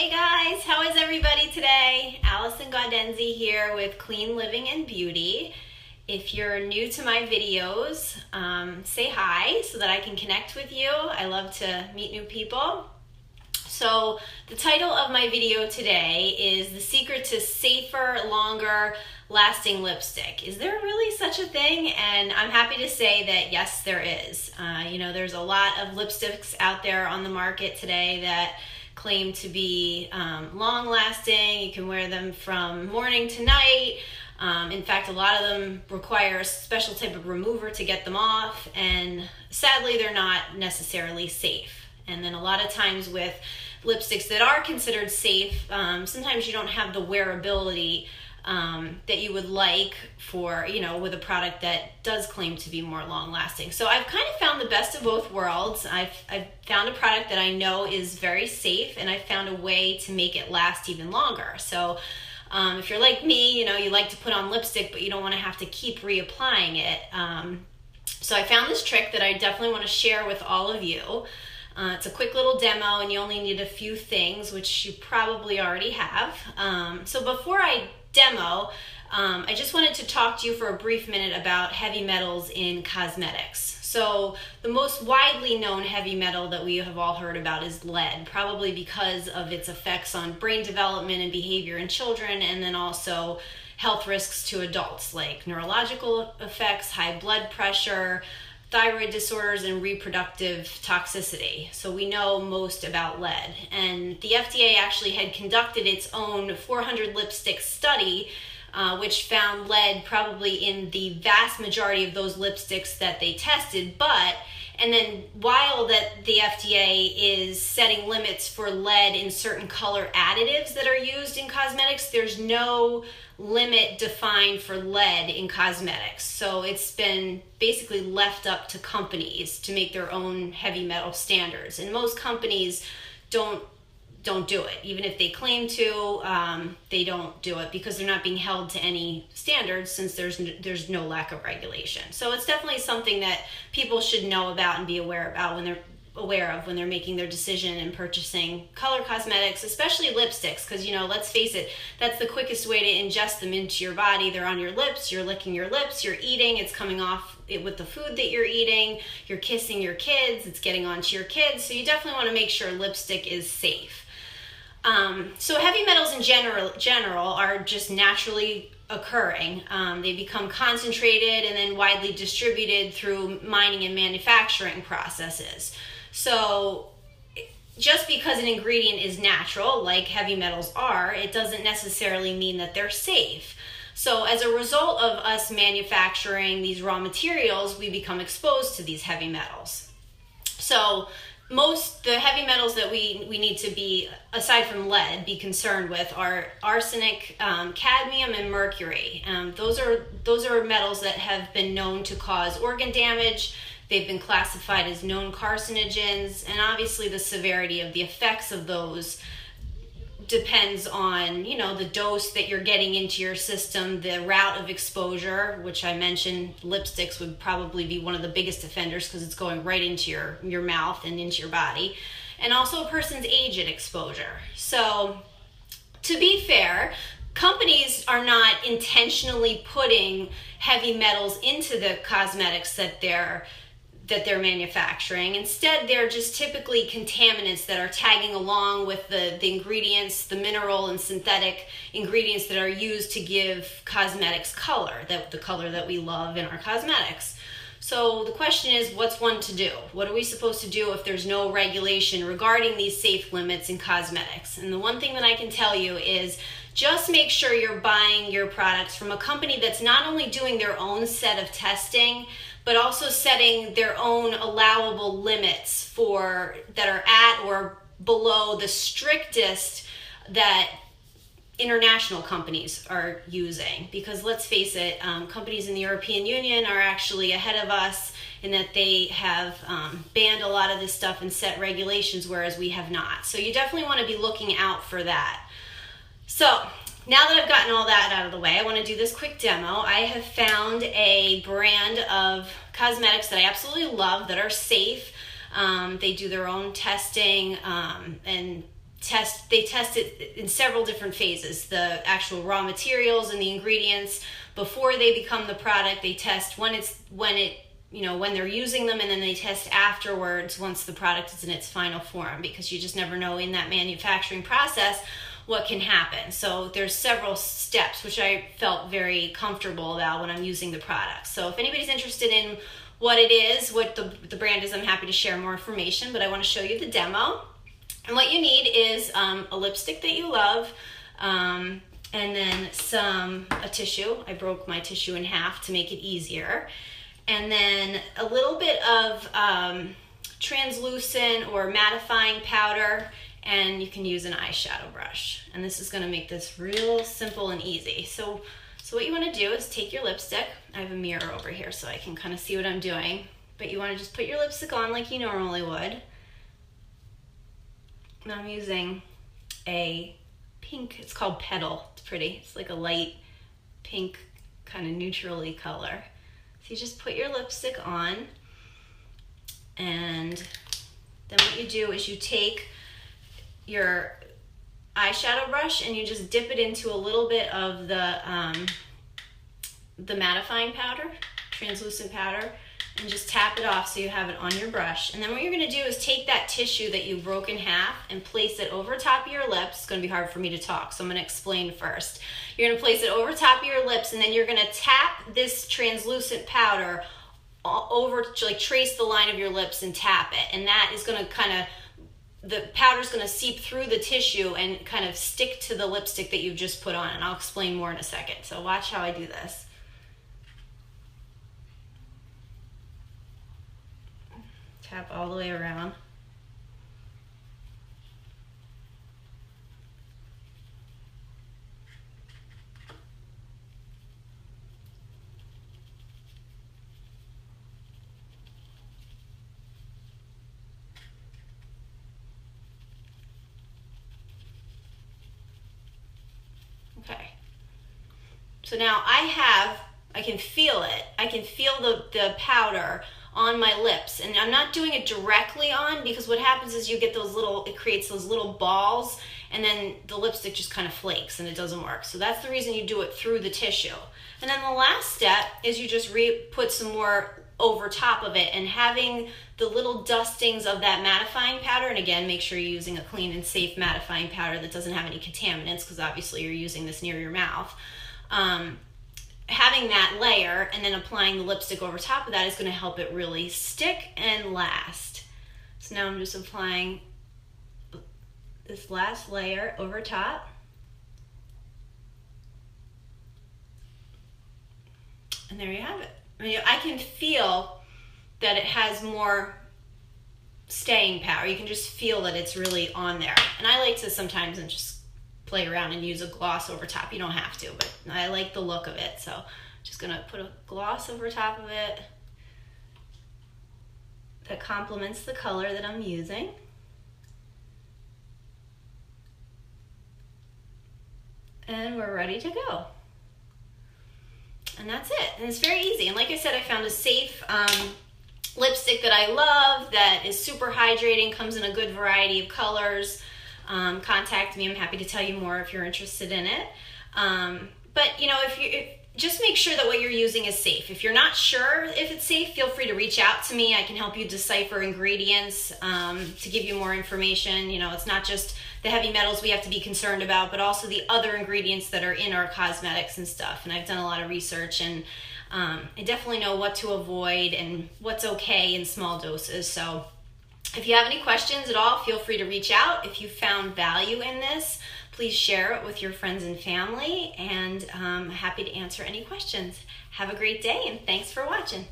Hey guys, how is everybody today? Alison here with Clean Living and Beauty. If you're new to my videos, say hi so that I can connect with you. I love to meet new people. So the title of my video today is The Secret to Safer, Longer Lasting Lipstick. Is there really such a thing? And I'm happy to say that yes, there is. There's a lot of lipsticks out there on the market today that claim to be long-lasting. You can wear them from morning to night. In fact, a lot of them require a special type of remover to get them off, and sadly, they're not necessarily safe. And then a lot of times with lipsticks that are considered safe, sometimes you don't have the wearability that you would like for, with a product that does claim to be more long lasting. So I've kind of found the best of both worlds. I've found a product that I know is very safe, and I've found a way to make it last even longer. So if you're like me, you like to put on lipstick, but you don't want to have to keep reapplying it. So I found this trick that I definitely want to share with all of you. It's a quick little demo, and you only need a few things, which you probably already have. So before I demo, I just wanted to talk to you for a brief minute about heavy metals in cosmetics. So the most widely known heavy metal that we have all heard about is lead, probably because of its effects on brain development and behavior in children, and then also health risks to adults like neurological effects, high blood pressure, thyroid disorders, and reproductive toxicity. So we know most about lead. And the FDA actually had conducted its own 400 lipstick study, which found lead probably in the vast majority of those lipsticks that they tested. And then while that the FDA is setting limits for lead in certain color additives that are used in cosmetics, there's no limit defined for lead in cosmetics. So it's been basically left up to companies to make their own heavy metal standards. And most companies don't do it. Even if they claim to, they don't do it because they're not being held to any standards, since there's no lack of regulation. So it's definitely something that people should know about and be aware of when they're making their decision and purchasing color cosmetics, especially lipsticks, because let's face it, that's the quickest way to ingest them into your body. They're on your lips, you're licking your lips, you're eating, it's coming off with the food that you're eating, you're kissing your kids, it's getting onto your kids. So you definitely want to make sure lipstick is safe. So heavy metals in general are just naturally occurring. They become concentrated and then widely distributed through mining and manufacturing processes. So just because an ingredient is natural, like heavy metals are, it doesn't necessarily mean that they're safe. So as a result of us manufacturing these raw materials, we become exposed to these heavy metals. So the heavy metals that we need to be, aside from lead, be concerned with are arsenic, cadmium, and mercury. Those are metals that have been known to cause organ damage. They've been classified as known carcinogens, and obviously the severity of the effects of those depends on, the dose that you're getting into your system, the route of exposure, which I mentioned lipsticks would probably be one of the biggest offenders because it's going right into your mouth and into your body, and also a person's age and exposure. So to be fair, companies are not intentionally putting heavy metals into the cosmetics that they're manufacturing. Instead, they're just typically contaminants that are tagging along with the ingredients, the mineral and synthetic ingredients that are used to give cosmetics color, the color that we love in our cosmetics. So the question is, what's one to do? What are we supposed to do if there's no regulation regarding these safe limits in cosmetics? And the one thing that I can tell you is just make sure you're buying your products from a company that's not only doing their own set of testing, but also setting their own allowable limits that are at or below the strictest that international companies are using. Because let's face it, companies in the European Union are actually ahead of us in that they have banned a lot of this stuff and set regulations, whereas we have not. So you definitely want to be looking out for that. So now that I've gotten all that out of the way, I want to do this quick demo. I have found a brand of cosmetics that I absolutely love that are safe. They do their own testing, and they test it in several different phases. The actual raw materials and the ingredients before they become the product. They test when they're using them, and then they test afterwards once the product is in its final form, because you just never know in that manufacturing process what can happen. So there's several steps, which I felt very comfortable about when I'm using the product. So if anybody's interested in what it is, what the brand is, I'm happy to share more information, but I want to show you the demo. And what you need is a lipstick that you love, and then a tissue. I broke my tissue in half to make it easier. And then a little bit of translucent or mattifying powder, and you can use an eyeshadow brush. And this is gonna make this real simple and easy. So what you wanna do is take your lipstick. I have a mirror over here so I can kind of see what I'm doing. But you wanna just put your lipstick on like you normally would. And I'm using a pink, it's called Petal. It's pretty. It's like a light pink, kind of neutrally color. So you just put your lipstick on, and then what you do is you take your eyeshadow brush and you just dip it into a little bit of the mattifying powder, translucent powder, and just tap it off so you have it on your brush. And then what you're gonna do is take that tissue that you broke in half and place it over top of your lips. It's gonna be hard for me to talk, so I'm gonna explain first. You're gonna place it over top of your lips, and then you're gonna tap this translucent powder over, like trace the line of your lips and tap it. And that is gonna the powder's gonna seep through the tissue and kind of stick to the lipstick that you've just put on. And I'll explain more in a second. So watch how I do this. Tap all the way around. Okay. So now I can feel it. I can feel the powder on my lips, and I'm not doing it directly on, because what happens is you get it creates those little balls, and then the lipstick just kind of flakes and it doesn't work. So that's the reason you do it through the tissue. And then the last step is you just put some more over top of it, and having the little dustings of that mattifying powder, and again, make sure you're using a clean and safe mattifying powder that doesn't have any contaminants, because obviously you're using this near your mouth. Having that layer and then applying the lipstick over top of that is going to help it really stick and last. So now I'm just applying this last layer over top. And there you have it. I can feel that it has more staying power. You can just feel that it's really on there. And I like to sometimes just play around and use a gloss over top. You don't have to, but I like the look of it. So just gonna put a gloss over top of it that complements the color that I'm using. And we're ready to go. And that's it. And it's very easy. And like I said, I found a safe lipstick that I love, that is super hydrating, comes in a good variety of colors. Contact me. I'm happy to tell you more if you're interested in it. But just make sure that what you're using is safe. If you're not sure if it's safe, feel free to reach out to me. I can help you decipher ingredients to give you more information. It's not just the heavy metals we have to be concerned about, but also the other ingredients that are in our cosmetics and stuff. And I've done a lot of research, and I definitely know what to avoid and what's okay in small doses. So if you have any questions at all, feel free to reach out. If you found value in this, please share it with your friends and family, and I'm happy to answer any questions. Have a great day, and thanks for watching.